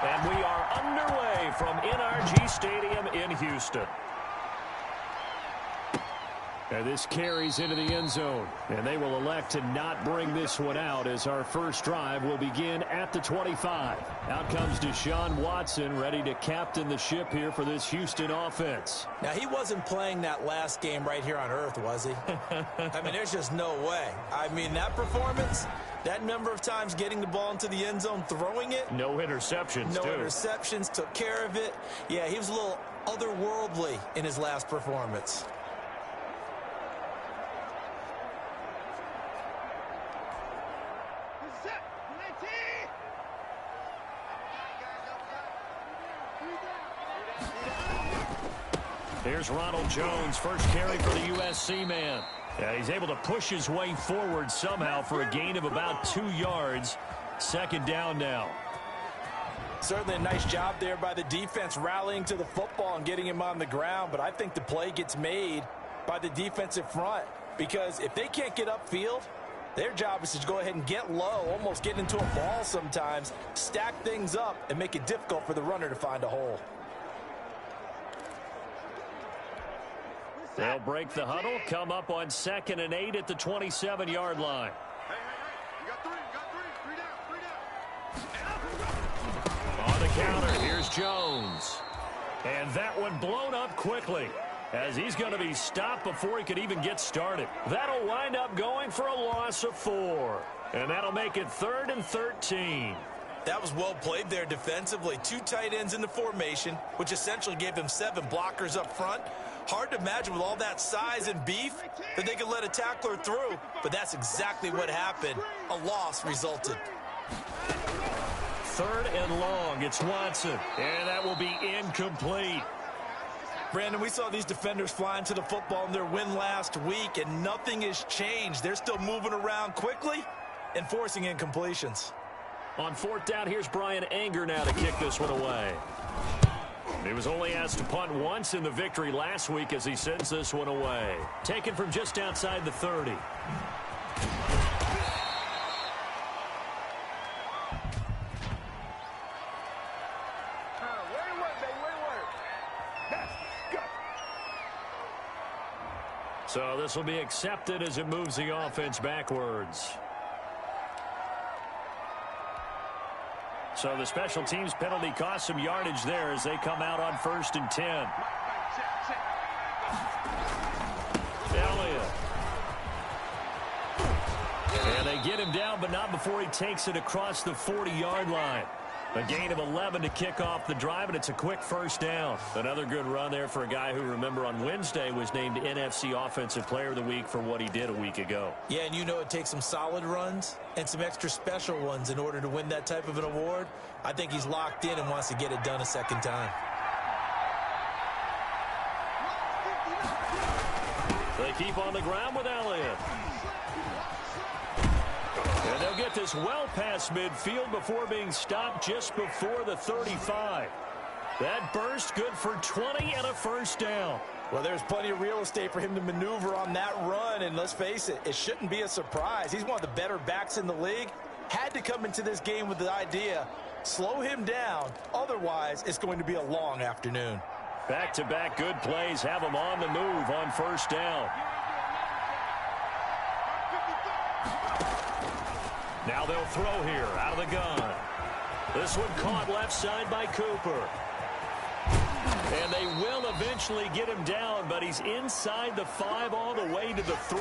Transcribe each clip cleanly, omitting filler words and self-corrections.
And we are underway from NRG Stadium in Houston. And this carries into the end zone. And they will elect to not bring this one out as our first drive will begin at the 25. Out comes Deshaun Watson, ready to captain the ship here for this Houston offense. Now, he wasn't playing that last game right here on earth, was he? I mean, there's just no way. I mean, that performance, that number of times getting the ball into the end zone, throwing it. No interceptions, No interceptions, took care of it. Yeah, he was a little otherworldly in his last performance. Here's Ronald Jones, first carry for the USC man. Yeah, he's able to push his way forward somehow for a gain of about 2 yards. Second down now. Certainly a nice job there by the defense rallying to the football and getting him on the ground, but I think the play gets made by the defensive front because if they can't get upfield, their job is to go ahead and get low, almost get into a ball sometimes, stack things up, and make it difficult for the runner to find a hole. They'll break the huddle, come up on 2nd and 8 at the 27-yard line. Hey, you got three down. On the counter, here's Jones. And that one blown up quickly as he's going to be stopped before he could even get started. That'll wind up going for a loss of 4. And that'll make it 3rd and 13. That was well played there defensively. 2 tight ends in the formation, which essentially gave them 7 blockers up front. Hard to imagine with all that size and beef that they could let a tackler through, but that's exactly what happened. A loss resulted. 3rd and long. It's Watson, and that will be incomplete. Brandon, we saw these defenders flying to the football in their win last week, and nothing has changed. They're still moving around quickly and forcing incompletions. On 4th down, here's Brian Anger now to kick this one away. He was only asked to punt once in the victory last week as he sends this one away. Taken from just outside the 30. So this will be accepted as it moves the offense backwards. So the special teams penalty cost some yardage there as they come out on 1st and 10. Elliott. And they get him down, but not before he takes it across the 40-yard line. A gain of 11 to kick off the drive, and it's a quick first down. Another good run there for a guy who, remember, on Wednesday was named NFC Offensive Player of the Week for what he did a week ago. Yeah, and you know it takes some solid runs and some extra special ones in order to win that type of an award. I think he's locked in and wants to get it done a second time. They keep on the ground with Elliott. And they'll get this well past midfield before being stopped just before the 35. That burst good for 20 and a first down. Well, there's plenty of real estate for him to maneuver on that run, and let's face it, it shouldn't be a surprise. He's one of the better backs in the league. Had to come into this game with the idea, slow him down, otherwise it's going to be a long afternoon. Back-to-back good plays have him on the move on first down. Now they'll throw here out of the gun. This one caught left side by Cooper. And they will eventually get him down, but he's inside the 5 all the way to the 3.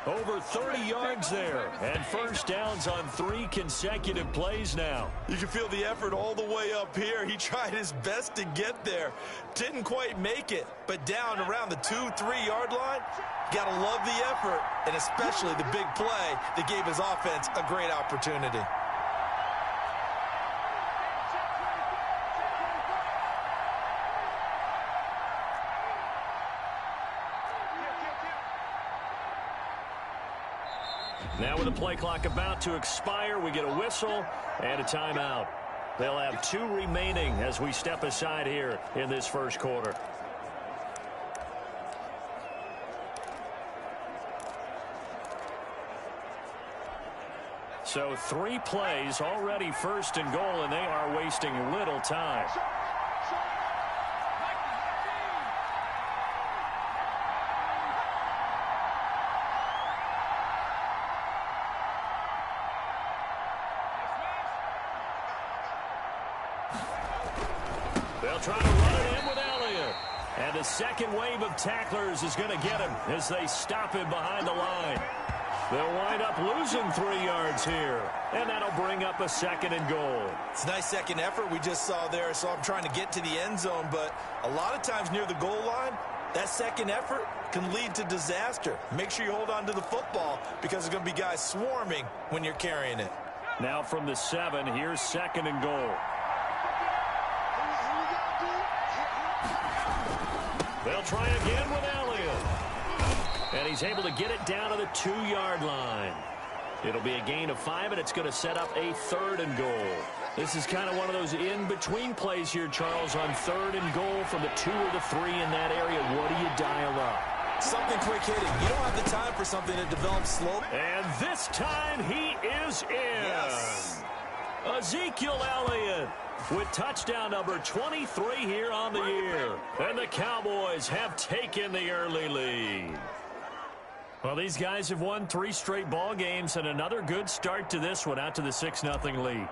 Over 30 yards there, and first downs on 3 consecutive plays now. You can feel the effort all the way up here. He tried his best to get there. Didn't quite make it, but down around the 2-3 yard line, gotta love the effort, and especially the big play that gave his offense a great opportunity. Now with the play clock about to expire, we get a whistle and a timeout. They'll have 2 remaining as we step aside here in this first quarter. So 3 plays already, first and goal, and they are wasting little time. They'll try to run it in with Elliott. And the second wave of tacklers is going to get him as they stop him behind the line. They'll wind up losing 3 yards here. And that'll bring up a second and goal. It's a nice second effort we just saw there. So I'm trying to get to the end zone. But a lot of times near the goal line, that second effort can lead to disaster. Make sure you hold on to the football because there's going to be guys swarming when you're carrying it. Now from the 7, here's second and goal. They'll try again with Elliott. And he's able to get it down to the 2-yard line. It'll be a gain of 5, and it's going to set up a third and goal. This is kind of one of those in-between plays here, Charles, on third and goal from the 2 or the 3 in that area. What do you dial up? Something quick hitting. You don't have the time for something that develops slow. And this time he is in. Yes. Ezekiel Elliott with touchdown number 23 here on the year. And the Cowboys have taken the early lead. Well, these guys have won 3 straight ball games and another good start to this one out to the 6-0 lead.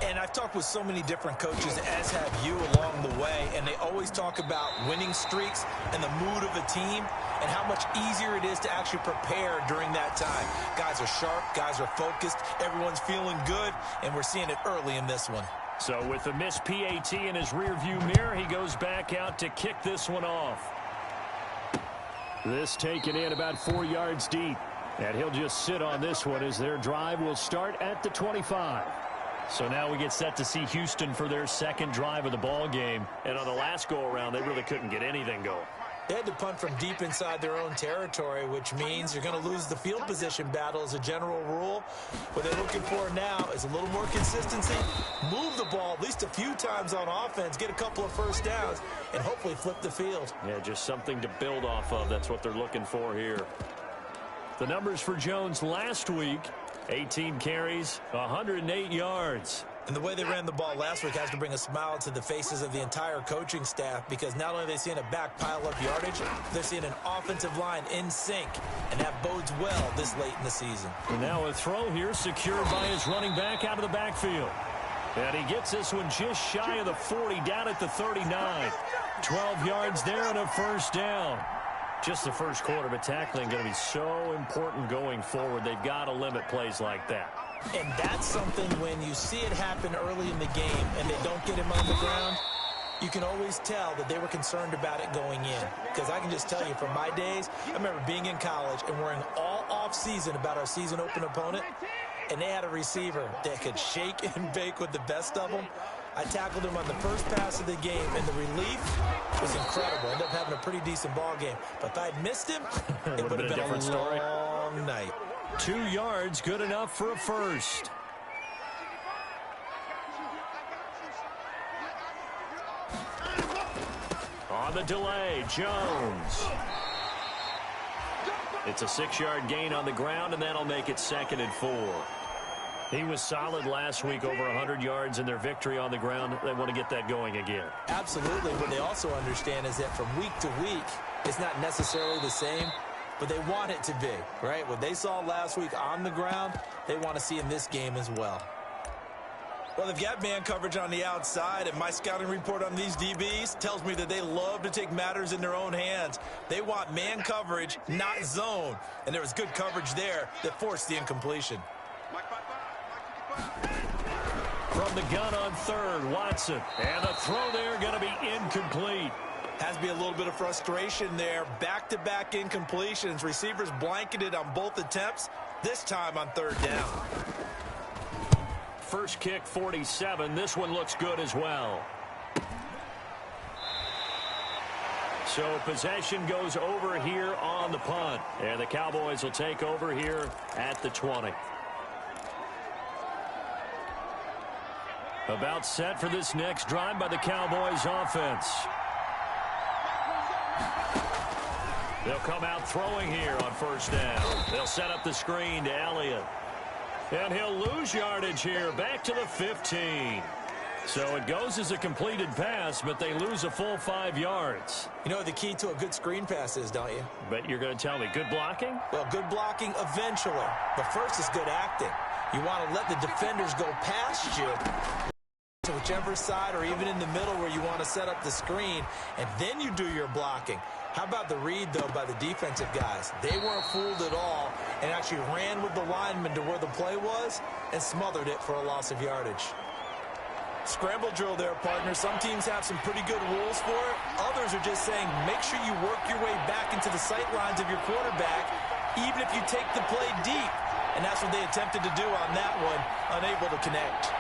And I've talked with so many different coaches, as have you, along the way, and they always talk about winning streaks and the mood of a team and how much easier it is to actually prepare during that time. Guys are sharp, guys are focused, everyone's feeling good, and we're seeing it early in this one. So with the missed PAT in his rearview mirror, he goes back out to kick this one off. This taken in about 4 yards deep. And he'll just sit on this one as their drive will start at the 25. So now we get set to see Houston for their second drive of the ball game. And on the last go-around, they really couldn't get anything going. They had to punt from deep inside their own territory, which means you're going to lose the field position battle as a general rule. What they're looking for now is a little more consistency, move the ball at least a few times on offense, get a couple of first downs, and hopefully flip the field. Yeah, just something to build off of. That's what they're looking for here. The numbers for Jones last week, 18 carries, 108 yards. And the way they ran the ball last week has to bring a smile to the faces of the entire coaching staff, because not only are they seeing a back pile up yardage, they're seeing an offensive line in sync, and that bodes well this late in the season. And now a throw here secured by his running back out of the backfield. And he gets this one just shy of the 40, down at the 39. 12 yards there and a first down. Just the first quarter, but tackling going to be so important going forward. They've got to limit plays like that. And that's something when you see it happen early in the game and they don't get him on the ground, you can always tell that they were concerned about it going in. Because I can just tell you from my days, I remember being in college and worrying all off season about our season open opponent, and they had a receiver that could shake and bake with the best of them. I tackled him on the first pass of the game, and the relief was incredible. Ended up having a pretty decent ball game. But if I'd missed him, it would have been a different story. long night. 2 yards, good enough for a first. On the delay, Jones. It's a 6-yard gain on the ground, and that'll make it 2nd and 4. He was solid last week, over 100 yards in their victory on the ground. They want to get that going again. Absolutely. What they also understand is that from week to week, it's not necessarily the same, but they want it to be, right? What they saw last week on the ground, they want to see in this game as well. Well, they've got man coverage on the outside, and my scouting report on these DBs tells me that they love to take matters in their own hands. They want man coverage, not zone. And there was good coverage there that forced the incompletion. From the gun on third, Watson. And the throw there going to be incomplete. Has to be a little bit of frustration there. Back-to-back incompletions. Receivers blanketed on both attempts, this time on third down. First kick, 47. This one looks good as well. So possession goes over here on the punt. And the Cowboys will take over here at the 20. About set for this next drive by the Cowboys offense. They'll come out throwing here on first down. They'll set up the screen to Elliott. And he'll lose yardage here, back to the 15. So it goes as a completed pass, but they lose a full 5 yards. You know what the key to a good screen pass is, don't you? But you're going to tell me, good blocking? Well, good blocking eventually. But first is good acting. You want to let the defenders go past you to whichever side or even in the middle where you want to set up the screen, and then you do your blocking. How about the read, though, by the defensive guys? They weren't fooled at all and actually ran with the lineman to where the play was and smothered it for a loss of yardage. Scramble drill there, partner. Some teams have some pretty good rules for it. Others are just saying make sure you work your way back into the sight lines of your quarterback, even if you take the play deep. And that's what they attempted to do on that one, unable to connect.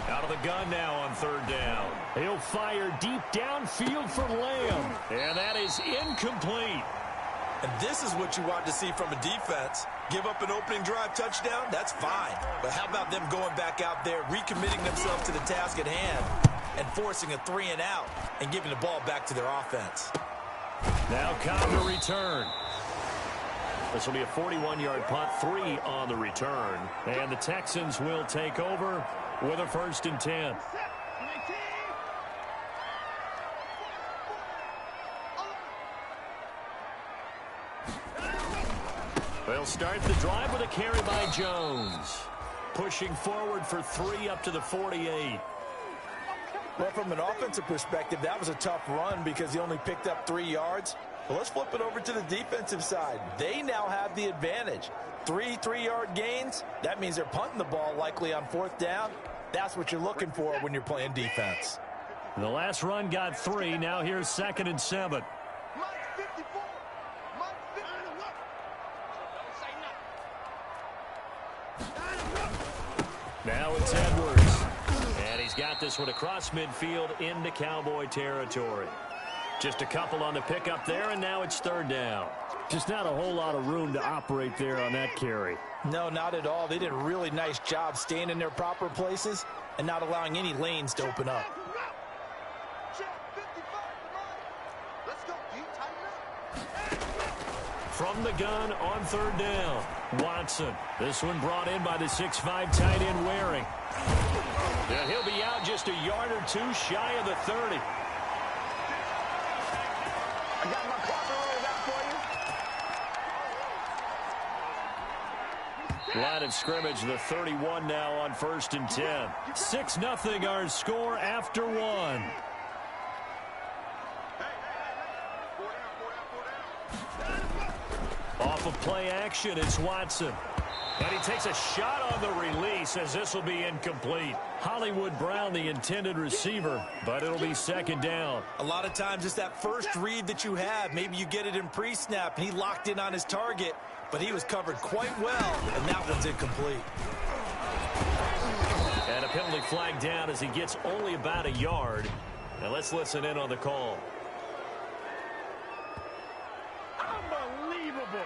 Out of the gun now on third down. He'll fire deep downfield for Lamb. And that is incomplete. And this is what you want to see from a defense. Give up an opening drive touchdown, that's fine. But how about them going back out there, recommitting themselves to the task at hand, and forcing a 3-and-out and giving the ball back to their offense. Now Cobb to return. This will be a 41-yard punt, 3 on the return. And the Texans will take over with a 1st and 10. They'll start the drive with a carry by Jones. Pushing forward for 3 up to the 48. Well, from an offensive perspective, that was a tough run because he only picked up 3 yards. Well, let's flip it over to the defensive side. They now have the advantage. 3 3-yard gains. That means they're punting the ball likely on 4th down. That's what you're looking for when you're playing defense. The last run got 3. Now here's 2nd and 7. Now it's Edwards. And he's got this one across midfield into Cowboy territory. Just a couple on the pickup there, and now it's 3rd down. Just not a whole lot of room to operate there on that carry. No, not at all. They did a really nice job staying in their proper places and not allowing any lanes to open up. From the gun on 3rd down, Watson. This one brought in by the 6'5" tight end Waring. And he'll be out just a yard or 2 shy of the 30. I got my clock rolled out for you. Line of scrimmage, the 31 now on 1st and 10. 6-0 our score after 1. Off of play action, it's Watson. And he takes a shot on the release as this will be incomplete. Hollywood Brown, the intended receiver, but it'll be 2nd down. A lot of times it's that first read that you have. Maybe you get it in pre-snap, and he locked in on his target, but he was covered quite well, and that one's incomplete. And a penalty flag down as he gets only about a yard. Now let's listen in on the call. Unbelievable.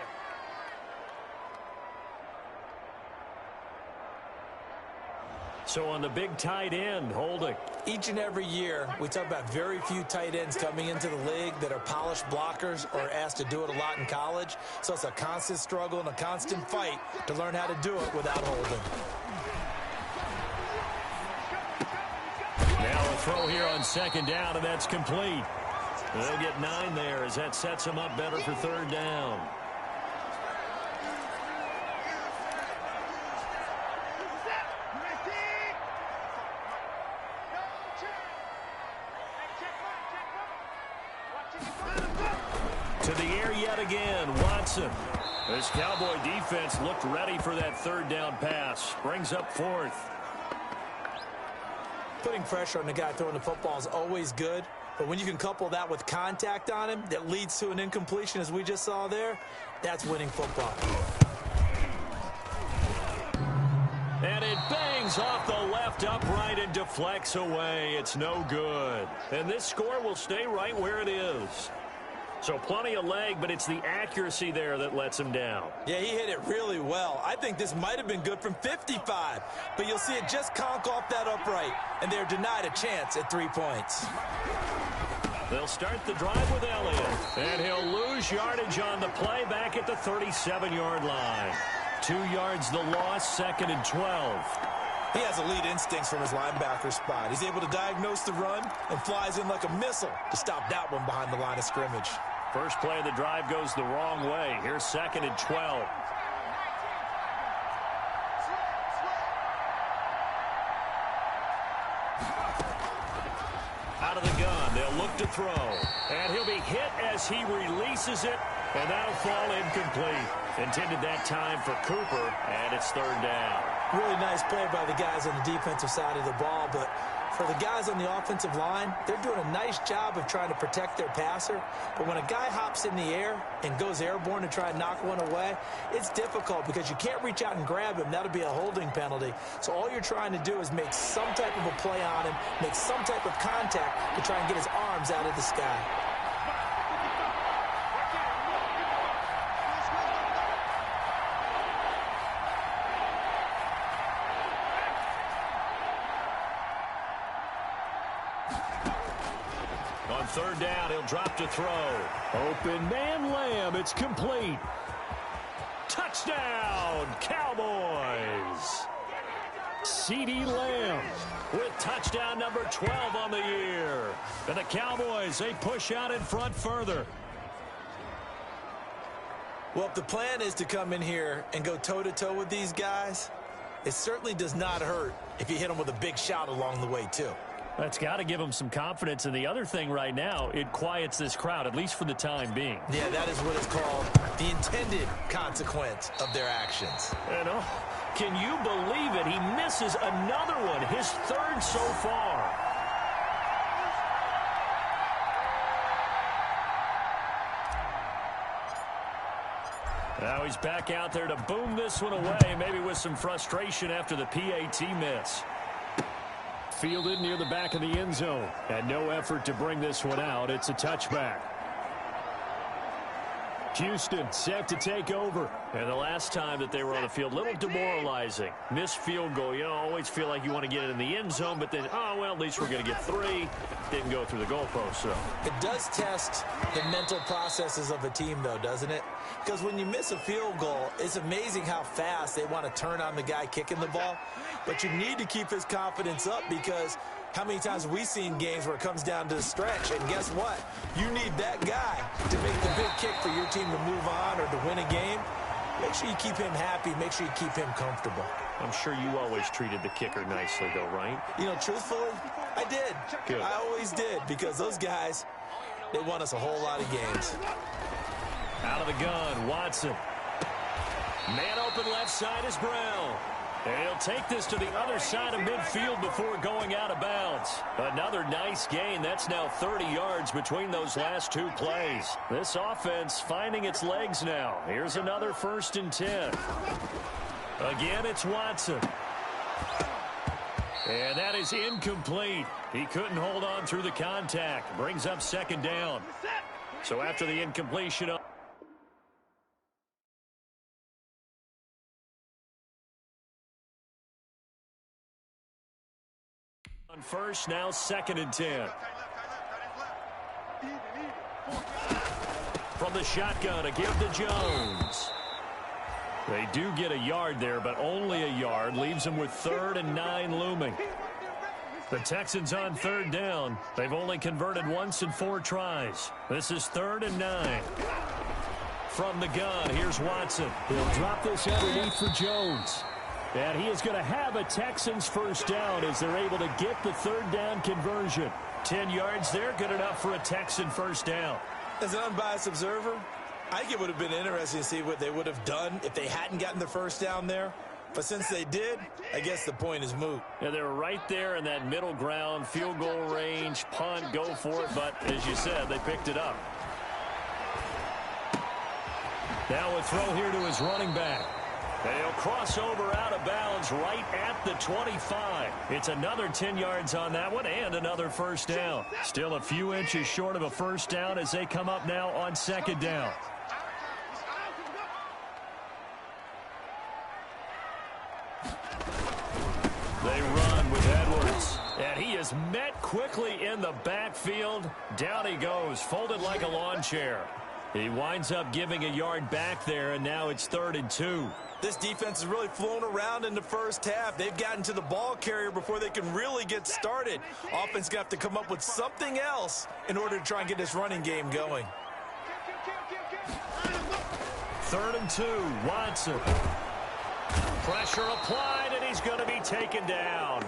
So on the big tight end, holding. Each and every year, we talk about very few tight ends coming into the league that are polished blockers or asked to do it a lot in college. So it's a constant struggle and a constant fight to learn how to do it without holding. Now a throw here on 2nd down, and that's complete. They'll get 9 there as that sets them up better for 3rd down. To the air yet again, Watson. This Cowboy defense looked ready for that 3rd down pass. Brings up 4th. Putting pressure on the guy throwing the football is always good, but when you can couple that with contact on him that leads to an incompletion, as we just saw there, that's winning football. And it bangs off the left upright and deflects away. It's no good. And this score will stay right where it is. So plenty of leg, but it's the accuracy there that lets him down. Yeah, he hit it really well. I think this might have been good from 55, but you'll see it just conk off that upright, and they're denied a chance at 3 points. They'll start the drive with Elliott. And he'll lose yardage on the play back at the 37-yard line. 2 yards the loss, 2nd and 12. He has elite instincts from his linebacker spot. He's able to diagnose the run and flies in like a missile to stop that one behind the line of scrimmage. First play of the drive goes the wrong way. Here's 2nd and 12. Out of the gun, they'll look to throw. And he'll be hit as he releases it, and that'll fall incomplete. Intended that time for Cooper, and it's 3rd down. Really nice play by the guys on the defensive side of the ball, but for the guys on the offensive line, they're doing a nice job of trying to protect their passer. But when a guy hops in the air and goes airborne to try and knock one away, it's difficult because you can't reach out and grab him. That'll be a holding penalty. So all you're trying to do is make some type of a play on him, make some type of contact to try and get his arms out of the sky. On 3rd down, he'll drop to throw. Open man Lamb. It's complete. Touchdown, Cowboys. CeeDee Lamb with touchdown number 12 on the year. And the Cowboys, they push out in front further. Well, if the plan is to come in here and go toe-to-toe with these guys, it certainly does not hurt if you hit them with a big shot along the way, too. That's got to give them some confidence. And the other thing right now, it quiets this crowd, at least for the time being. Yeah, that is what is called the intended consequence of their actions. And can you believe it? He misses another one, his 3rd so far. Now he's back out there to boom this one away, maybe with some frustration after the PAT miss. Fielded near the back of the end zone. And no effort to bring this one out. It's a touchback. Houston set to take over. And the last time that they were on the field, a little demoralizing. Missed field goal. You always feel like you want to get it in the end zone, but then, oh, well, at least we're going to get 3. Didn't go through the goalpost, so. It does test the mental processes of a team, though, doesn't it? Because when you miss a field goal, it's amazing how fast they want to turn on the guy kicking the ball. But you need to keep his confidence up because how many times have we seen games where it comes down to the stretch? And guess what? You need that guy to make the big kick for your team to move on or to win a game. Make sure you keep him happy. Make sure you keep him comfortable. I'm sure you always treated the kicker nicely, though, right? You know, truthfully, I did. Good. I always did because those guys, they won us a whole lot of games. Out of the gun, Watson. Man open left side is Brown. And he'll take this to the other side of midfield before going out of bounds. Another nice gain. That's now 30 yards between those last 2 plays. This offense finding its legs now. Here's another 1st and 10. Again, it's Watson. And that is incomplete. He couldn't hold on through the contact. Brings up 2nd down. So after the incompletion of on 1st, now 2nd and 10. From the shotgun, a give to Jones. They do get a yard there, but only a yard. Leaves them with 3rd and 9 looming. The Texans on 3rd down. They've only converted once in 4 tries. This is 3rd and 9. From the gun, here's Watson. He'll drop this underneath for Jones. And he is going to have a Texans 1st down as they're able to get the 3rd down conversion. 10 yards there, good enough for a Texan 1st down. As an unbiased observer, I think it would have been interesting to see what they would have done if they hadn't gotten the 1st down there. But since they did, I guess the point is moot. Yeah, they were right there in that middle ground, field goal range, punt, go for it. But as you said, they picked it up. Now a throw here to his running back. And he'll cross over out of bounds right at the 25. It's another 10 yards on that one and another 1st down. Still a few inches short of a 1st down as they come up now on 2nd down. They run with Edwards. And he is is met quickly in the backfield. Down he goes, folded like a lawn chair. He winds up giving a yard back there, and now it's 3rd and 2. This defense has really flown around in the first half. They've gotten to the ball carrier before they can really get started. Offense going to have to come up with something else in order to try and get this running game going. 3rd and 2, Watson. Pressure applied, and he's going to be taken down.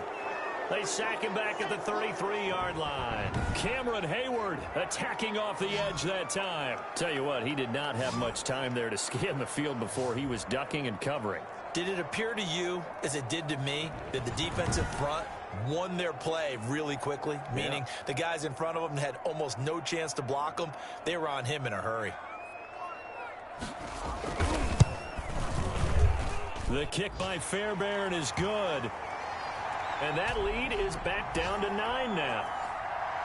They sack him back at the 33-yard line. Cameron Hayward attacking off the edge that time. Tell you what, he did not have much time there to scan the field before he was ducking and covering. Did it appear to you, as it did to me, that the defensive front won their play really quickly? Meaning the guys in front of them had almost no chance to block them. They were on him in a hurry. The kick by Fairbairn is good. And that lead is back down to 9 now.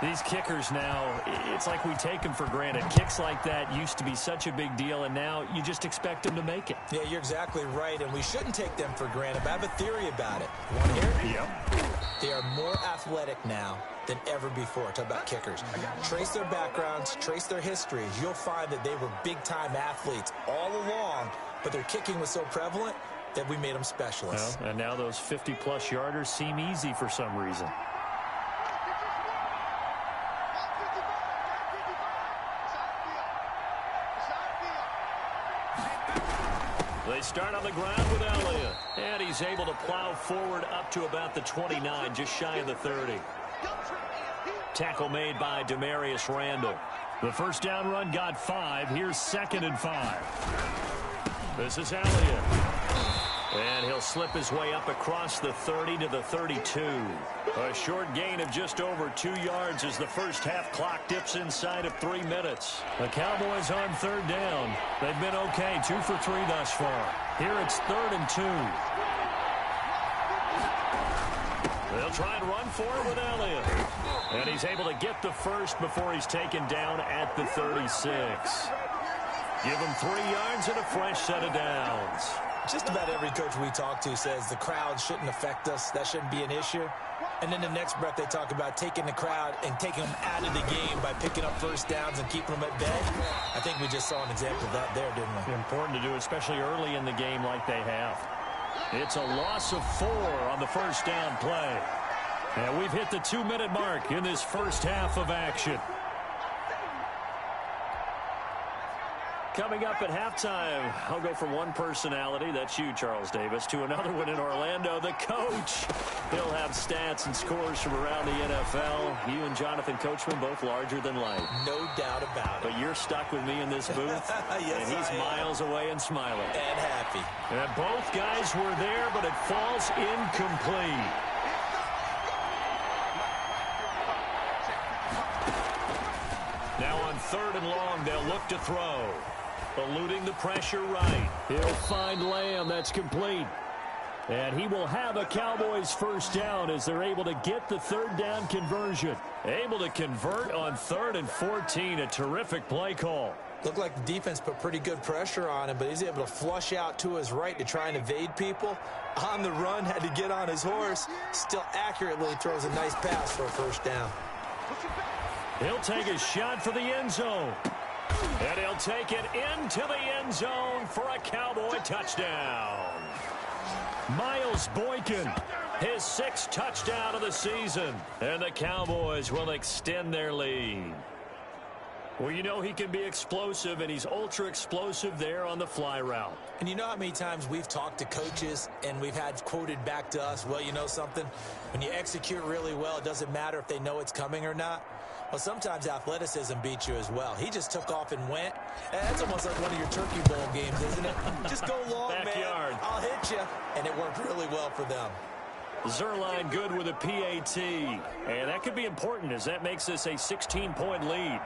These kickers now, it's like we take them for granted. Kicks like that used to be such a big deal, and now you just expect them to make it. Yeah, you're exactly right, and we shouldn't take them for granted. But I have a theory about it. You want to hear it? Yep. They are more athletic now than ever before. Talk about kickers. Trace their backgrounds, trace their histories. You'll find that they were big-time athletes all along, but their kicking was so prevalent that we made them specialists. Well, and now those 50-plus yarders seem easy for some reason. They start on the ground with Elliott, and he's able to plow forward up to about the 29, just shy of the 30. Tackle made by Demarius Randall. The first down run got 5. Here's 2nd and 5. This is Elliott. And he'll slip his way up across the 30 to the 32. A short gain of just over 2 yards as the first half clock dips inside of 3 minutes. The Cowboys on 3rd down. They've been okay, 2 for 3 thus far. Here it's 3rd and 2. They'll try and run for it with Elliott. And he's able to get the first before he's taken down at the 36. Give him 3 yards and a fresh set of downs. Just about every coach we talk to says the crowd shouldn't affect us. That shouldn't be an issue. And then the next breath they talk about taking the crowd and taking them out of the game by picking up first downs and keeping them at bay. I think we just saw an example of that there, didn't we? Important to do, especially early in the game like they have. It's a loss of 4 on the first down play. And we've hit the 2-minute mark in this first half of action. Coming up at halftime, I'll go from one personality, that's you, Charles Davis, to another one in Orlando, the coach. He'll have stats and scores from around the NFL. You and Jonathan Coachman, both larger than life. No doubt about it. But you're stuck with me in this booth, yes, and he's miles away and smiling. And happy. And both guys were there, but it falls incomplete. Now on 3rd and long, they'll look to throw. Eluding the pressure right. He'll find Lamb. That's complete. And he will have a Cowboys first down as they're able to get the 3rd down conversion. Able to convert on 3rd and 14. A terrific play call. Looked like the defense put pretty good pressure on him, but he's able to flush out to his right to try and evade people. On the run, had to get on his horse. Still accurately throws a nice pass for a first down. He'll take a shot for the end zone. And he'll take it into the end zone for a Cowboy touchdown. Miles Boykin, his 6th touchdown of the season. And the Cowboys will extend their lead. Well, you know he can be explosive, and he's ultra-explosive there on the fly route. And you know how many times we've talked to coaches and we've had quoted back to us, well, you know something? When you execute really well, it doesn't matter if they know it's coming or not. Well, sometimes athleticism beats you as well. He just took off and went. That's almost like one of your Turkey Bowl games, isn't it? Just go long, Backyard. man. I'll hit you. And it worked really well for them. Zerline good with a PAT. And that could be important as that makes this a 16-point lead.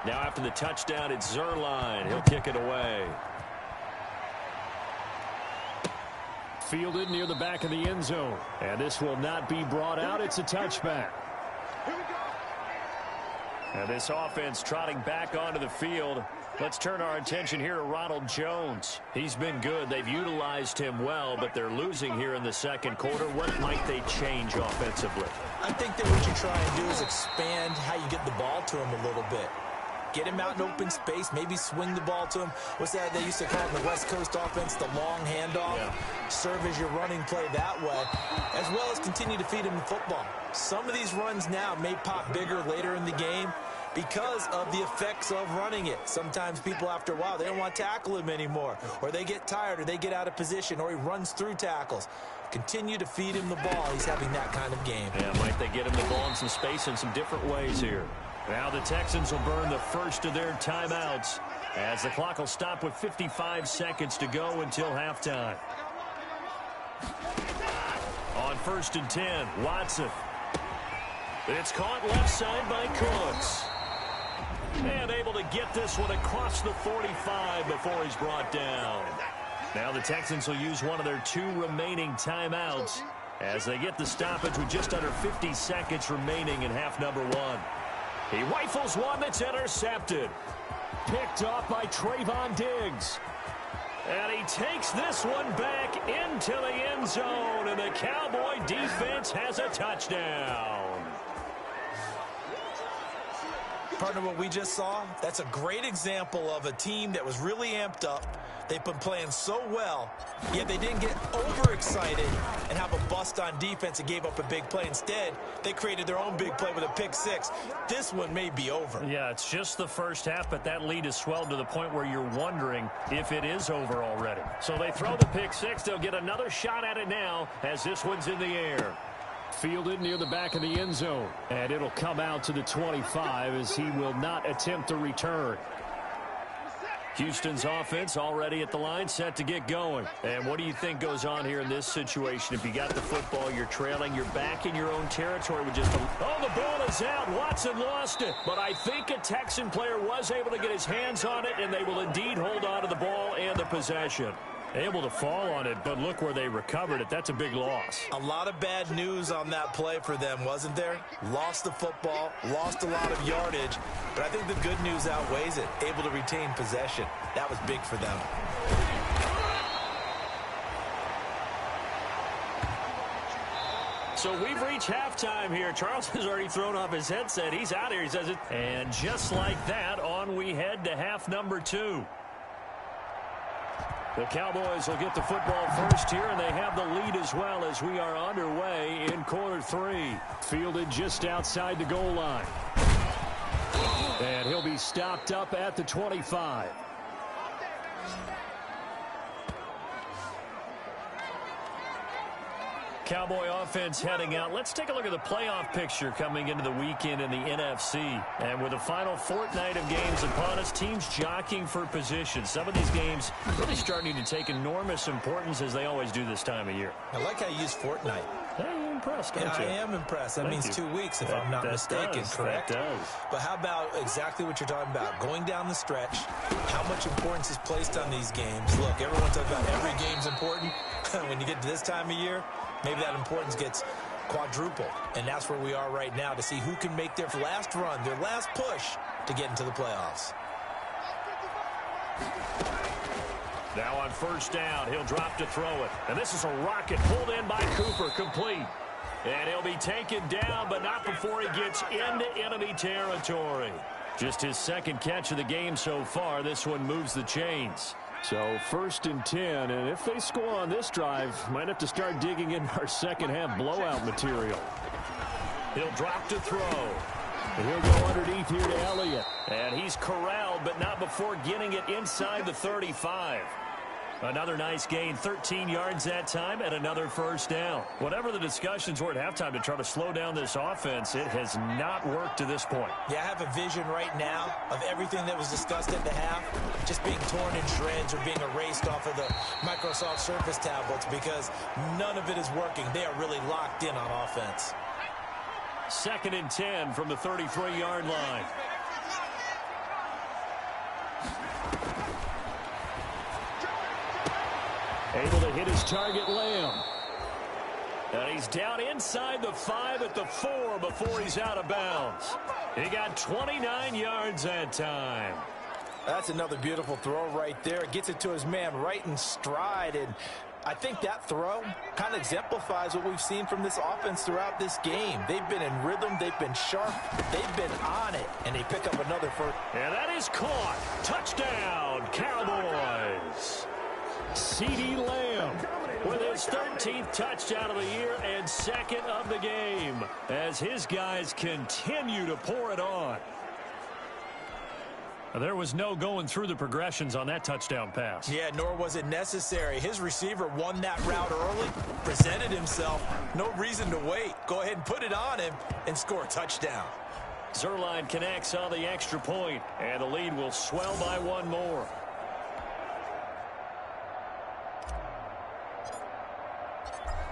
Now after the touchdown, it's Zerline. He'll kick it away. Fielded near the back of the end zone. And this will not be brought out. It's a touchback. And this offense trotting back onto the field. Let's turn our attention here to Ronald Jones. He's been good. They've utilized him well, but they're losing here in the second quarter. What might they change offensively? I think that what you try and do is expand how you get the ball to him a little bit. Get him out in open space, maybe swing the ball to him. What's that they used to call in the West Coast offense, the long handoff? Yeah. Serve as your running play that way, as well as continue to feed him the football. Some of these runs now may pop bigger later in the game because of the effects of running it. Sometimes people, after a while, they don't want to tackle him anymore, or they get tired, or they get out of position, or he runs through tackles. Continue to feed him the ball. He's having that kind of game. Yeah, might they get him the ball in some space in some different ways here. Now the Texans will burn the first of their timeouts as the clock will stop with 55 seconds to go until halftime. On 1st and 10, Watson. It's caught left side by Cooks. And able to get this one across the 45 before he's brought down. Now the Texans will use one of their 2 remaining timeouts as they get the stoppage with just under 50 seconds remaining in half number 1. He rifles one that's intercepted. Picked off by Trayvon Diggs. And he takes this one back into the end zone, and the Cowboy defense has a touchdown. Partner, what we just saw, that's a great example of a team that was really amped up. They've been playing so well, yet they didn't get overexcited and have a bust on defense and gave up a big play. Instead, they created their own big play with a pick 6. This one may be over. Yeah, it's just the first half, but that lead has swelled to the point where you're wondering if it is over already. So they throw the pick 6. They'll get another shot at it now as this one's in the air. Fielded near the back of the end zone. And it'll come out to the 25 as he will not attempt to return. Houston's offense already at the line, set to get going. And what do you think goes on here in this situation? If you got the football, you're trailing, you're back in your own territory with just a... Oh, the ball is out. Watson lost it. But I think a Texan player was able to get his hands on it, and they will indeed hold on to the ball and the possession. Able to fall on it, but look where they recovered it. That's a big loss. A lot of bad news on that play for them, wasn't there? Lost the football, lost a lot of yardage, but I think the good news outweighs it. Able to retain possession. That was big for them. So we've reached halftime here. Charles has already thrown off his headset. He's out here, he says it. And just like that, on we head to half number 2. The Cowboys will get the football first here, and they have the lead as well as we are underway in quarter 3. Fielded just outside the goal line. And he'll be stopped up at the 25. Cowboy offense heading out. Let's take a look at the playoff picture coming into the weekend in the NFC. And with the final fortnight of games upon us, teams jockeying for position. Some of these games really starting to take enormous importance as they always do this time of year. I like how you use fortnight. Hey, you're impressed, don't you? I am impressed. That means 2 weeks, if I'm not mistaken, correct? That does. But how about exactly what you're talking about? Going down the stretch, how much importance is placed on these games? Look, everyone talks about every game's important. When you get to this time of year, maybe that importance gets quadrupled. And that's where we are right now to see who can make their last run, their last push to get into the playoffs. Now on first down, he'll drop to throw it. And this is a rocket pulled in by Cooper, complete. And he'll be taken down, but not before he gets into enemy territory. Just his second catch of the game so far. This one moves the chains. So 1st and 10, and if they score on this drive, might have to start digging in our second half blowout material. He'll drop to throw. And he'll go underneath here to Elliott. And he's corralled, but not before getting it inside the 35. Another nice gain, 13 yards that time, and another first down. Whatever the discussions were at halftime to try to slow down this offense, it has not worked to this point. Yeah, I have a vision right now of everything that was discussed at the half just being torn in shreds or being erased off of the Microsoft Surface tablets because none of it is working. They are really locked in on offense. 2nd and 10 from the 33-yard line. Able to hit his target, Lamb. And he's down inside the 5 at the 4 before he's out of bounds. He got 29 yards that time. That's another beautiful throw right there. Gets it to his man right in stride. And I think that throw kind of exemplifies what we've seen from this offense throughout this game. They've been in rhythm. They've been sharp. They've been on it. And they pick up another first. And that is caught. Touchdown, Cowboys. CeeDee Lamb with his 13th touchdown of the year and second of the game as his guys continue to pour it on. There was no going through the progressions on that touchdown pass. Yeah, nor was it necessary. His receiver won that route early, presented himself. No reason to wait. Go ahead and put it on him and score a touchdown. Zerline connects on the extra point, and the lead will swell by one more.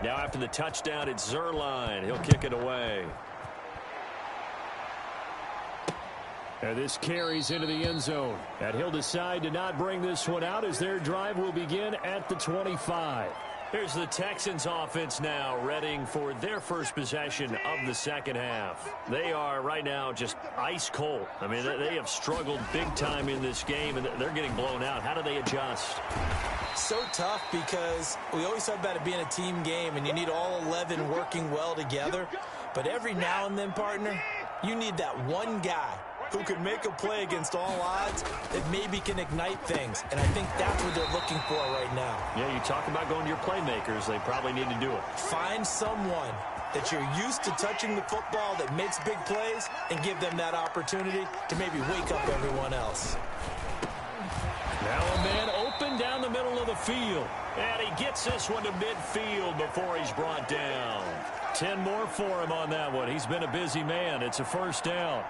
Now after the touchdown, it's Zerline. He'll kick it away. And this carries into the end zone. And he'll decide to not bring this one out as their drive will begin at the 25. Here's the Texans offense now, readying for their first possession of the second half. They are right now just ice cold. I mean, they have struggled big time in this game, and they're getting blown out. How do they adjust? So tough because we always talk about it being a team game, and you need all 11 working well together. But every now and then, partner, you need that one guy who can make a play against all odds that maybe can ignite things. And I think that's what they're looking for right now. Yeah, you talk about going to your playmakers. They probably need to do it. Find someone that you're used to touching the football that makes big plays and give them that opportunity to maybe wake up everyone else. Now a man open down the middle of the field. And he gets this one to midfield before he's brought down. 10 more for him on that one. He's been a busy man. It's a first down.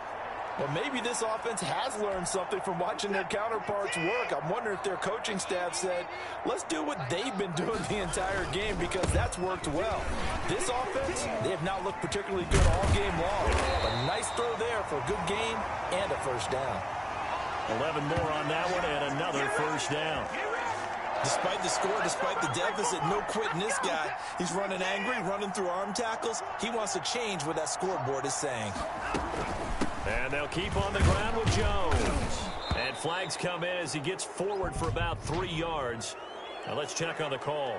Well, maybe this offense has learned something from watching their counterparts work. I'm wondering if their coaching staff said, let's do what they've been doing the entire game because that's worked well. This offense, they have not looked particularly good all game long. A nice throw there for a good gain and a first down. 11 more on that one and another first down. Despite the score, despite the deficit, no quitting this guy. He's running angry, running through arm tackles. He wants to change what that scoreboard is saying. And they'll keep on the ground with Jones. And flags come in as he gets forward for about 3 yards. Now let's check on the call.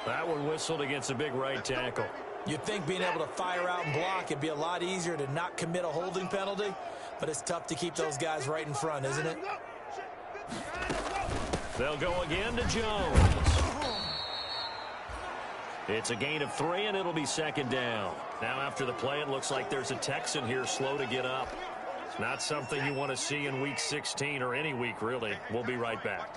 That one whistled against a big right tackle. You'd think being able to fire out and block it'd be a lot easier to not commit a holding penalty, but it's tough to keep those guys right in front, isn't it? They'll go again to Jones. It's a gain of 3, and it'll be second down. Now after the play, it looks like there's a Texan here slow to get up. It's not something you want to see in Week 16 or any week, really. We'll be right back.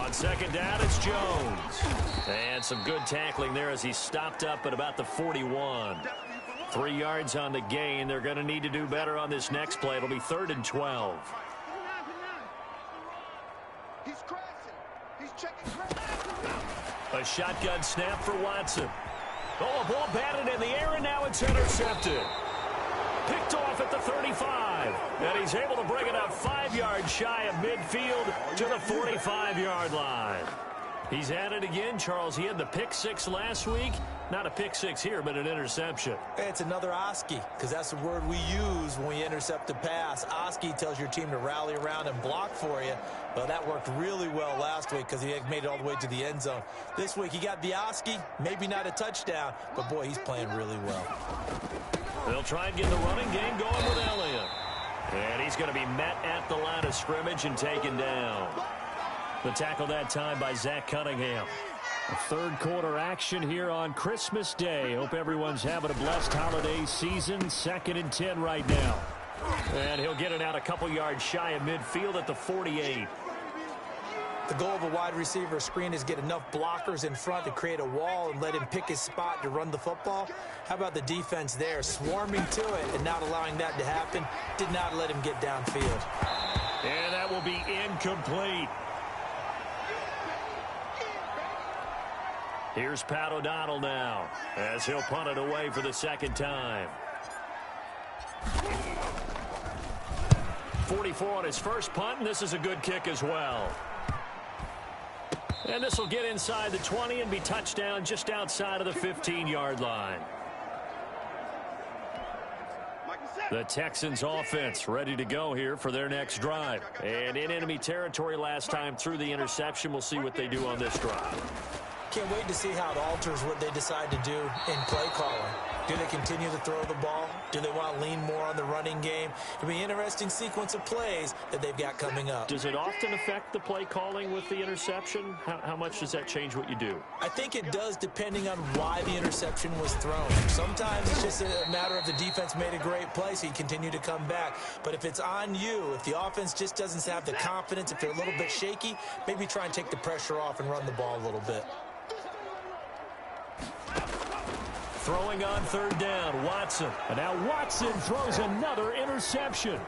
On second down, it's Jones. And some good tackling there as he stopped up at about the 41. 3 yards on the gain. They're going to need to do better on this next play. It'll be 3rd and 12. A shotgun snap for Watson. Oh, a ball batted in the air, and now it's intercepted. Picked off at the 35. And he's able to bring it up 5 yards shy of midfield to the 45-yard line. He's at it again, Charles. He had the pick 6 last week. Not a pick 6 here, but an interception. It's another Oski, because that's the word we use when we intercept a pass. Oski tells your team to rally around and block for you. Well, that worked really well last week because he had made it all the way to the end zone. This week he got the Oski, maybe not a touchdown, but boy, he's playing really well. They'll try and get the running game going with Elliott. And he's going to be met at the line of scrimmage and taken down. The tackle that time by Zach Cunningham. A third quarter action here on Christmas Day. Hope everyone's having a blessed holiday season. 2nd and 10 right now. And he'll get it out a couple yards shy of midfield at the 48. The goal of a wide receiver screen is get enough blockers in front to create a wall and let him pick his spot to run the football. How about the defense there? Swarming to it and not allowing that to happen. Did not let him get downfield. And that will be incomplete. Here's Pat O'Donnell now as he'll punt it away for the second time. 44 on his first punt, and this is a good kick as well. And this will get inside the 20 and be touchdown just outside of the 15-yard line. The Texans offense ready to go here for their next drive. And in enemy territory last time through the interception. We'll see what they do on this drive. Can't wait to see how it alters what they decide to do in play calling. Do they continue to throw the ball? Do they want to lean more on the running game? It'll be an interesting sequence of plays that they've got coming up. Does it often affect the play calling with the interception? How much does that change what you do? I think it does, depending on why the interception was thrown. Sometimes it's just a matter of the defense made a great play, so you continue to come back. But if it's on you, if the offense just doesn't have the confidence, if they're a little bit shaky, maybe try and take the pressure off and run the ball a little bit. Throwing on third down, Watson. And now Watson throws another interception.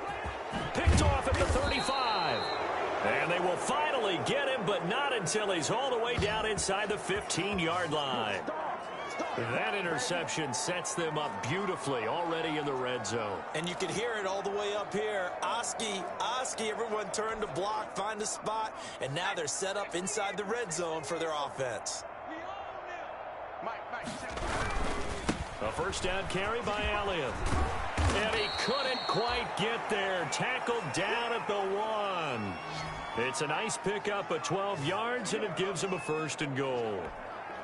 Picked off at the 35. And they will finally get him, but not until he's all the way down inside the 15-yard line. That interception sets them up beautifully already in the red zone. And you can hear it all the way up here. Oski, everyone turned to block, find a spot, and now they're set up inside the red zone for their offense. A first down carry by Elliott. And he couldn't quite get there. Tackled down at the 1. It's a nice pickup of 12 yards, and it gives him a first and goal.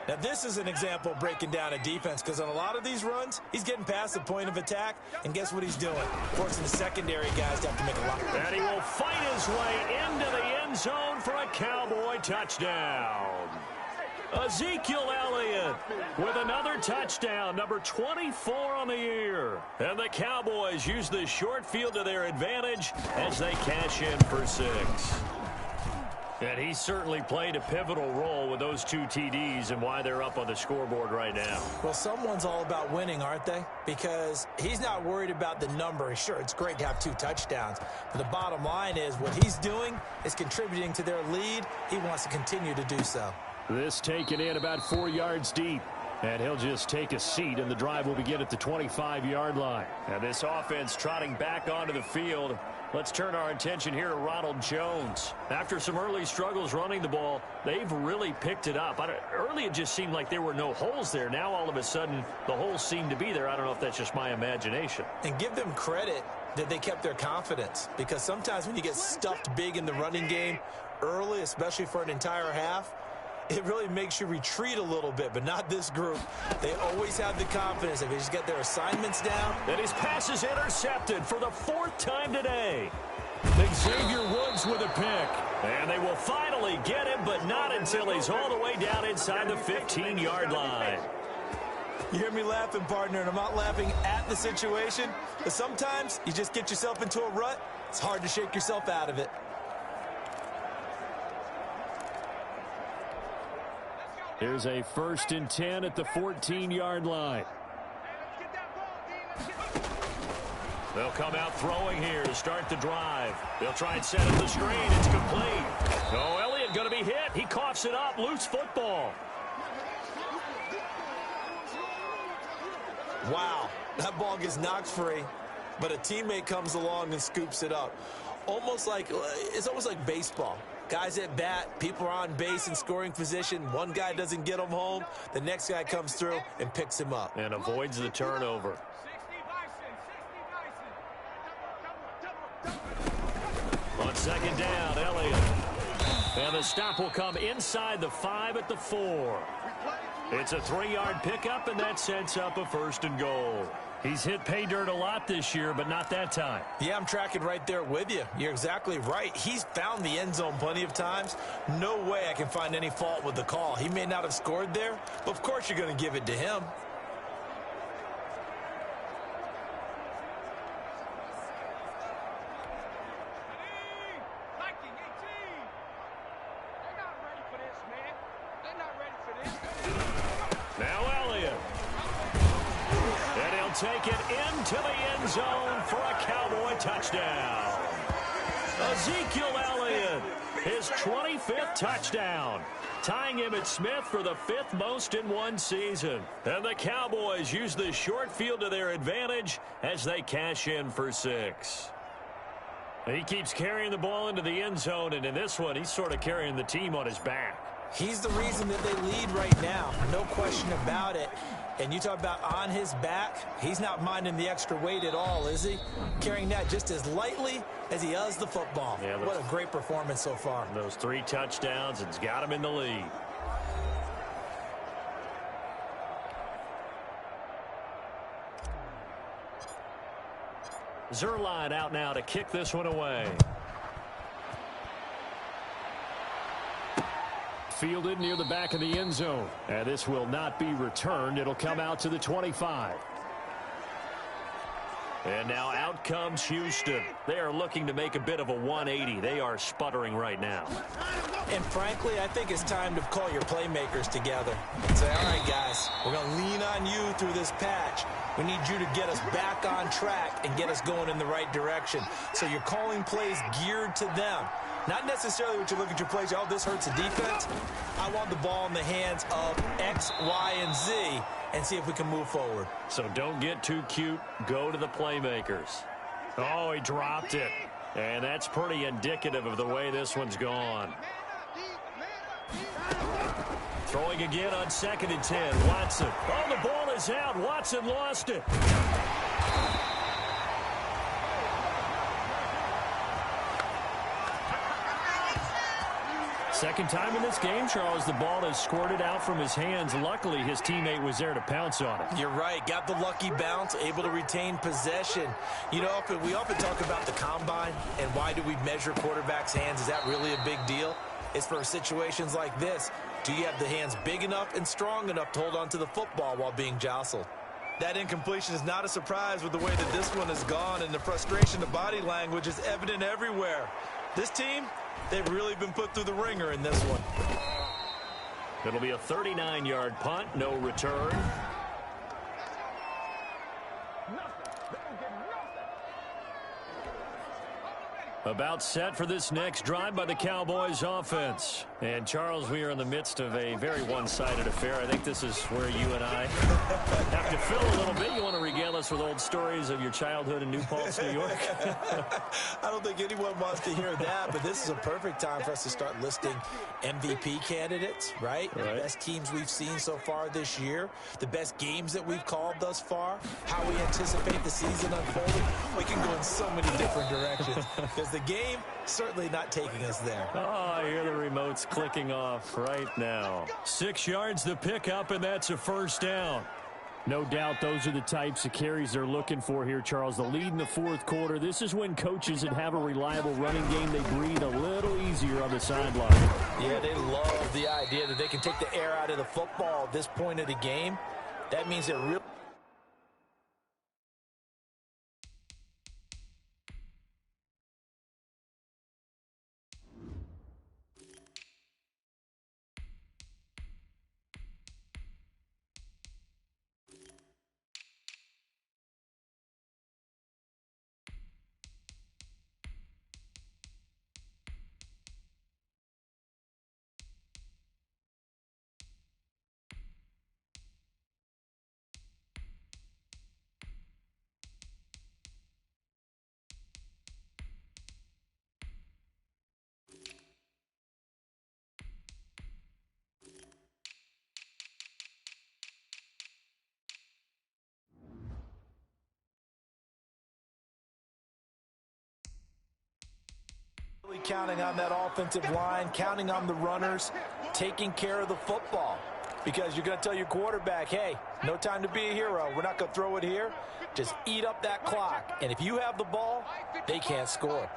Now, this is an example of breaking down a defense, because on a lot of these runs, he's getting past the point of attack, and guess what he's doing? Forcing the secondary guys to have to make a lot. And he will fight his way into the end zone for a Cowboy touchdown. Ezekiel Elliott with another touchdown, number 24 on the year. And the Cowboys use the short field to their advantage as they cash in for 6. And he certainly played a pivotal role with those 2 TDs and why they're up on the scoreboard right now. Well, someone's all about winning, aren't they? Because he's not worried about the number. Sure, it's great to have 2 touchdowns. But the bottom line is what he's doing is contributing to their lead. He wants to continue to do so. This taken in about 4 yards deep. And he'll just take a seat, and the drive will begin at the 25-yard line. And this offense trotting back onto the field. Let's turn our attention here to Ronald Jones. After some early struggles running the ball, they've really picked it up. Early it just seemed like there were no holes there. Now all of a sudden the holes seem to be there. I don't know if that's just my imagination. And give them credit that they kept their confidence, because sometimes when you get stuffed big in the running game early, especially for an entire half, it really makes you retreat a little bit, but not this group. They always have the confidence. They just get their assignments down. And his pass is intercepted for the 4th time today. Xavier Woods with a pick. And they will finally get him, but not until he's all the way down inside the 15-yard line. You hear me laughing, partner, and I'm not laughing at the situation, but sometimes you just get yourself into a rut. It's hard to shake yourself out of it. Here's a 1st and 10 at the 14-yard line. They'll come out throwing here to start the drive. They'll try and set up the screen. It's complete. Oh, Elliott going to be hit. He coughs it up. Loose football. Wow, that ball gets knocked free, but a teammate comes along and scoops it up. It's almost like baseball. Guys at bat, people are on base in scoring position. One guy doesn't get him home. The next guy comes through and picks him up. And avoids the turnover. On second down, Elliott. And the stop will come inside the 5 at the 4. It's a 3-yard pickup, and that sets up a 1st and goal. He's hit pay dirt a lot this year, but not that time. Yeah, I'm tracking right there with you. You're exactly right. He's found the end zone plenty of times. No way I can find any fault with the call. He may not have scored there, but of course you're going to give it to him. Take it into the end zone for a Cowboy touchdown. Ezekiel Elliott, his 25th touchdown, tying Emmitt Smith for the 5th most in one season. And the Cowboys use the short field to their advantage as they cash in for 6. He keeps carrying the ball into the end zone, and in this one, he's sort of carrying the team on his back. He's the reason that they lead right now. No question about it. And you talk about on his back, he's not minding the extra weight at all, is he? Carrying that just as lightly as he does the football. Yeah, what a great performance so far. Those 3 touchdowns, it's got him in the lead. Zerline out now to kick this one away. Fielded near the back of the end zone. And this will not be returned. It'll come out to the 25. And now out comes Houston. They are looking to make a bit of a 180. They are sputtering right now. And frankly, I think it's time to call your playmakers together and say, all right, guys, we're going to lean on you through this patch. We need you to get us back on track and get us going in the right direction. So you're calling plays geared to them. Not necessarily what you look at your plays, oh, this hurts the defense. I want the ball in the hands of X, Y, and Z and see if we can move forward. So don't get too cute. Go to the playmakers. Oh, he dropped it. And that's pretty indicative of the way this one's gone. Throwing again on 2nd and 10. Watson. Oh, the ball is out. Watson lost it. Second time in this game, Charles, the ball has squirted out from his hands. Luckily, his teammate was there to pounce on it. You're right. Got the lucky bounce, able to retain possession. You know, we often talk about the combine and why do we measure quarterbacks' hands. Is that really a big deal? It's for situations like this. Do you have the hands big enough and strong enough to hold on to the football while being jostled? That incompletion is not a surprise with the way that this one has gone, and the frustration, the body language is evident everywhere. This team, they've really been put through the ringer in this one. It'll be a 39-yard punt, no return. About set for this next drive by the Cowboys offense. And, Charles, we are in the midst of a very one-sided affair. I think this is where you and I have to fill a little bit. You want to regale us with old stories of your childhood in New Paltz, New York? I don't think anyone wants to hear that, but this is a perfect time for us to start listing MVP candidates, right? The best teams we've seen so far this year, the best games that we've called thus far, how we anticipate the season unfolding. We can go in so many different directions because the game certainly not taking us there. Oh, I hear the remotes clicking off right now. 6 yards the pickup, and that's a first down. No doubt those are the types of carries they're looking for here, Charles. The lead in the fourth quarter. This is when coaches that have a reliable running game, they breathe a little easier on the sideline. Yeah, they love the idea that they can take the air out of the football at this point of the game. That means they're really counting on that offensive line, counting on the runners, taking care of the football. Because you're going to tell your quarterback, hey, no time to be a hero. We're not going to throw it here. Just eat up that clock. And if you have the ball, they can't score.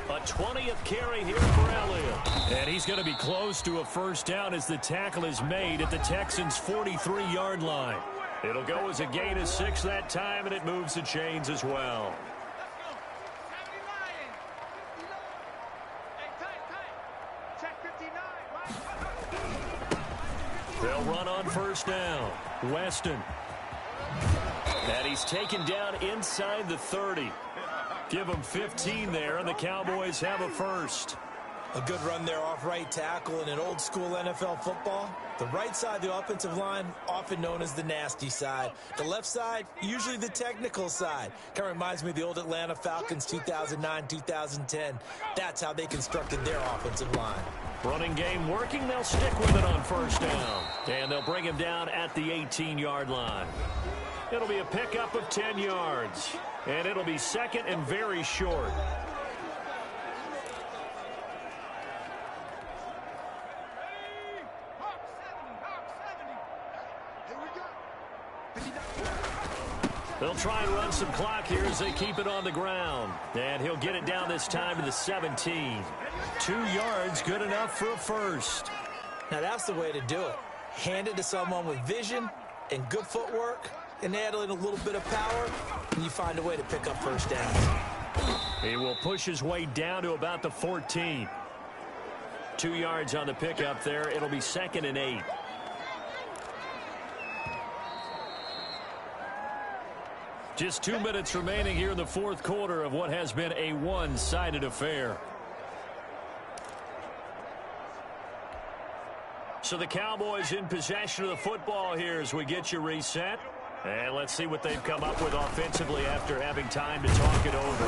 A 20th carry here for Elliott. And he's going to be close to a first down as the tackle is made at the Texans' 43-yard line. It'll go as a gain of 6 that time, and it moves the chains as well. They'll run on first down. Weston. And he's taken down inside the 30. Give him 15 there, and the Cowboys have a first. A good run there off right tackle in an old school NFL football. The right side of the offensive line, often known as the nasty side. The left side, usually the technical side. Kind of reminds me of the old Atlanta Falcons 2009, 2010. That's how they constructed their offensive line. Running game working. They'll stick with it on first down. And they'll bring him down at the 18-yard line. It'll be a pickup of 10 yards. And it'll be second and very short. They'll try and run some clock here as they keep it on the ground. And he'll get it down this time to the 17. 2 yards, good enough for a first. Now that's the way to do it. Hand it to someone with vision and good footwork, and add in a little bit of power, and you find a way to pick up first down. He will push his way down to about the 14. 2 yards on the pickup there. It'll be second and 8. Just 2 minutes remaining here in the fourth quarter of what has been a one-sided affair. So the Cowboys in possession of the football here as we get you reset. And let's see what they've come up with offensively after having time to talk it over.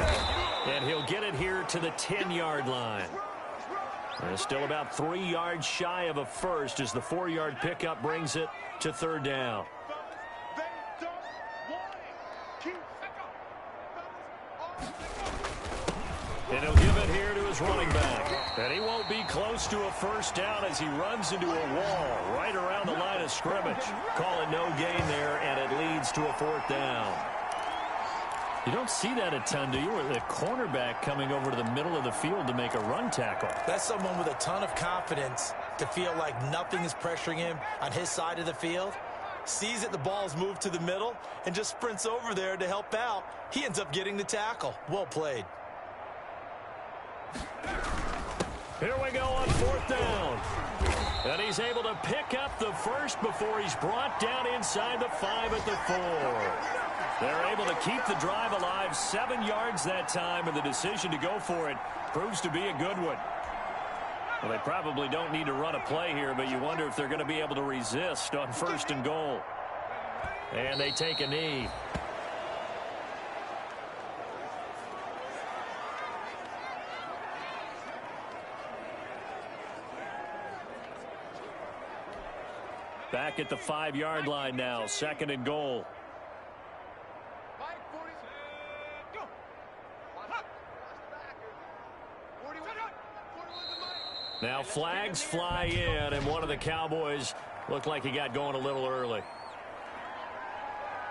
And he'll get it here to the 10-yard line. And still about 3 yards shy of a first as the 4-yard pickup brings it to third down. And he'll give it here to his running back. And he won't be close to a first down as he runs into a wall right around the line of scrimmage. Call it no gain there, and it leads to a fourth down. You don't see that a ton, do you? With a cornerback coming over to the middle of the field to make a run tackle. That's someone with a ton of confidence to feel like nothing is pressuring him on his side of the field. Sees that the ball's moved to the middle and just sprints over there to help out. He ends up getting the tackle. Well played. Here we go on fourth down. And he's able to pick up the first before he's brought down inside the 5 at the 4. They're able to keep the drive alive, 7 yards that time, and the decision to go for it proves to be a good one. Well, they probably don't need to run a play here, but you wonder if they're going to be able to resist on first and goal. And they take a knee. Back at the 5-yard line now, second and goal. Now flags fly in, and one of the Cowboys looked like he got going a little early.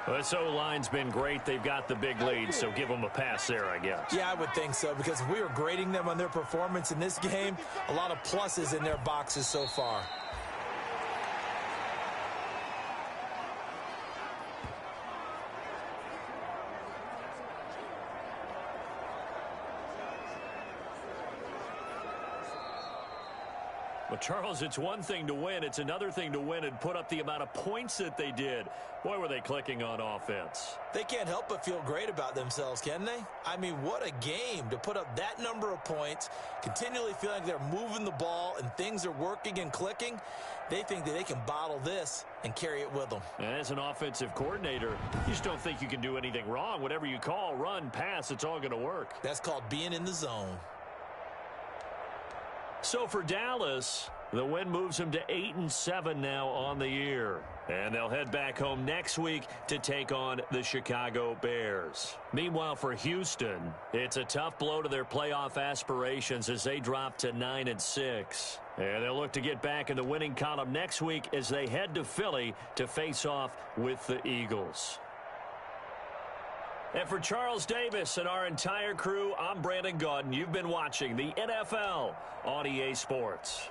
Well, this O-line's been great. They've got the big lead, so give them a pass there, I guess. Yeah, I would think so, because if we were grading them on their performance in this game, a lot of pluses in their boxes so far. Well, Charles, it's one thing to win. It's another thing to win and put up the amount of points that they did. Boy, were they clicking on offense. They can't help but feel great about themselves, can they? I mean, what a game to put up that number of points, continually feeling like they're moving the ball and things are working and clicking. They think that they can bottle this and carry it with them. And as an offensive coordinator, you just don't think you can do anything wrong. Whatever you call, run, pass, it's all going to work. That's called being in the zone. So for Dallas, the win moves them to 8-7 now on the year. And they'll head back home next week to take on the Chicago Bears. Meanwhile, for Houston, it's a tough blow to their playoff aspirations as they drop to 9-6. And they'll look to get back in the winning column next week as they head to Philly to face off with the Eagles. And for Charles Davis and our entire crew, I'm Brandon Gaudin. You've been watching the NFL on EA Sports.